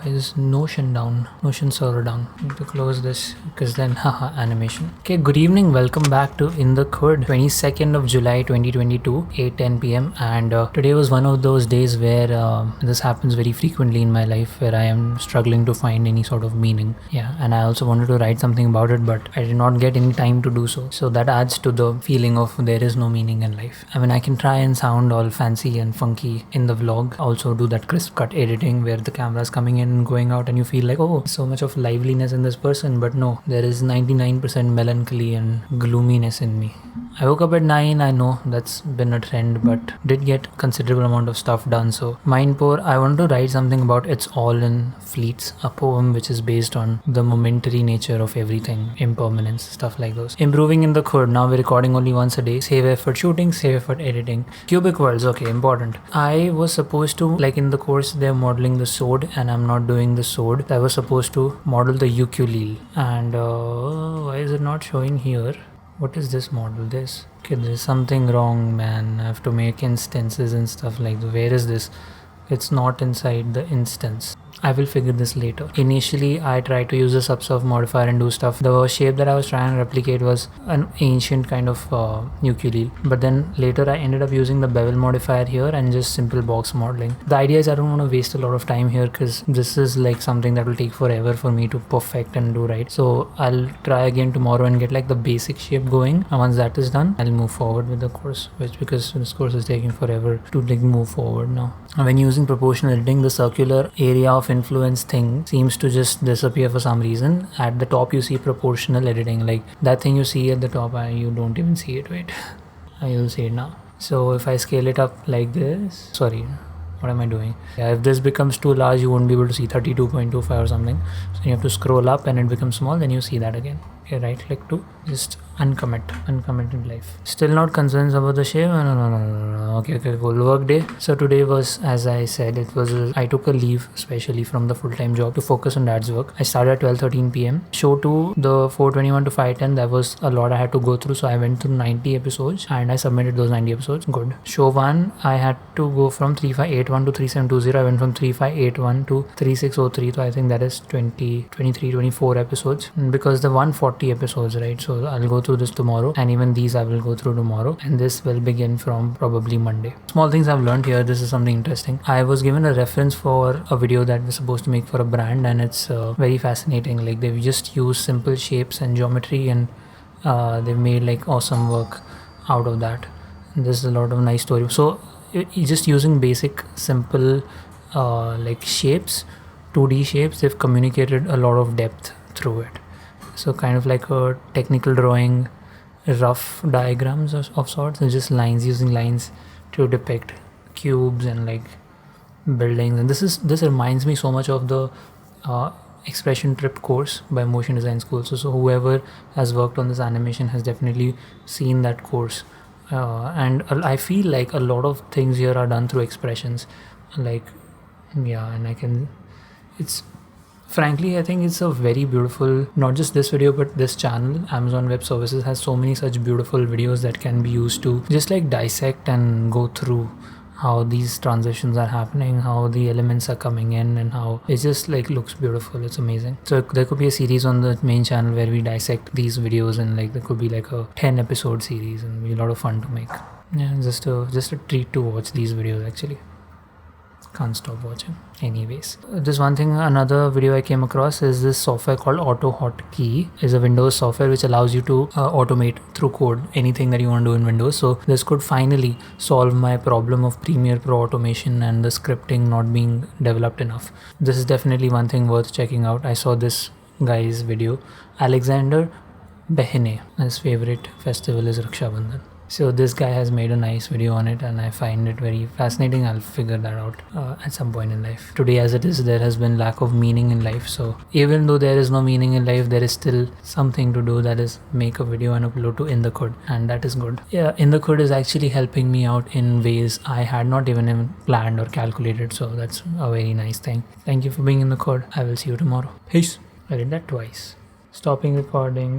is Notion down? Notion server down. Need to close this because then haha animation. Okay, good evening. Welcome back to In the Khud. 22nd of July 2022, 8:10 p.m. And today was one of those days where this happens very frequently in my life, where I am struggling to find any sort of meaning. Yeah, and I also wanted to write something about it, but I did not get any time to do so. So that adds to the feeling of there is no meaning in life. I mean, I can try and sound all fancy and funky in the vlog. Also do that crisp cut editing where the camera's coming in and going out and you feel like, oh, so much of liveliness in this person. But no, there is 99% melancholy and gloominess in me. I woke up at 9. I know that's been a trend, but did get considerable amount of stuff done. So mind poor, I want to write something about It's All in Fleets, a poem which is based on the momentary nature of everything, impermanence, stuff like those. Improving in the Khud. Now we're recording only once a day. Save effort shooting, save effort editing. Cubic worlds, okay, important. I was supposed to, like in the course, they're modeling the sword and I'm not doing the sword. I was supposed to model the ukulele. And why is it not showing here? What is this model? This? Okay, there's something wrong, man. I have to make instances and stuff like that. Where is this? It's not inside the instance. I will figure this later. Initially, I tried to use the subsurf modifier and do stuff. The shape that I was trying to replicate was an ancient kind of ukulele. But then later I ended up using the bevel modifier here and just simple box modeling. The idea is I don't want to waste a lot of time here because this is like something that will take forever for me to perfect and do right. So I'll try again tomorrow and get like the basic shape going. And once that is done, I'll move forward with the course, because this course is taking forever to like move forward now. When using proportional editing, the circular area of influence thing seems to just disappear for some reason. At the top you see proportional editing, like that thing you see at the top, you don't even see it. Wait, I will see it now. So if I scale it up like this, sorry, what am I doing? Yeah, if this becomes too large, you won't be able to see 32.25 or something. So you have to scroll up and it becomes small, then you see that again. Okay, right click to just uncommit in life. Still not concerned about the shape? No. Okay, cool. Work day. So today was, as I said, I took a leave especially from the full-time job to focus on dad's work. I started at 12:13 p.m. Show 2, the 4:21 to 5:10, that was a lot I had to go through. So I went through 90 episodes and I submitted those 90 episodes. Good. Show 1, I had to go from 3581 to 3720. I went from 3581 to 3603. So I think that is 24 episodes, because the 140 episodes, right? So I'll go through this tomorrow, and even these I will go through tomorrow, and this will begin from probably Monday. Small things I've learned here. This is something interesting. I was given a reference for a video that we're supposed to make for a brand, and it's very fascinating. Like they've just used simple shapes and geometry, and they've made like awesome work out of that. And there's a lot of nice story. So just using basic simple like shapes, 2D shapes, they've communicated a lot of depth through it. So kind of like a technical drawing, rough diagrams of sorts, and just lines, using lines to depict cubes and like buildings. And this reminds me so much of the expression trip course by Motion Design School. So whoever has worked on this animation has definitely seen that course. And I feel like a lot of things here are done through expressions. Like, yeah, and frankly, I think it's a very beautiful, not just this video, but this channel, Amazon Web Services, has so many such beautiful videos that can be used to just like dissect and go through how these transitions are happening, how the elements are coming in, and how it just like looks beautiful. It's amazing. So there could be a series on the main channel where we dissect these videos, and like there could be like a 10 episode series, and it'll be a lot of fun to make. Yeah, just a treat to watch these videos actually. Can't stop watching. Anyways, this one thing, another video I came across is this software called AutoHotkey. Is a Windows software which allows you to automate through code anything that you want to do in Windows. So this could finally solve my problem of Premiere Pro automation and the scripting not being developed enough. This is definitely one thing worth checking out. I saw this guy's video, Alexander Behene. His favorite festival is Raksha Bandhan. So this guy has made a nice video on it, and I find it very fascinating. I'll figure that out at some point in life. Today as it is, there has been lack of meaning in life. So even though there is no meaning in life, there is still something to do, that is make a video and upload to In the Khud, and that is good. Yeah, In the Khud is actually helping me out in ways I had not even planned or calculated. So that's a very nice thing. Thank you for being in the Khud. I will see you tomorrow. Peace. I did that twice. Stopping recording.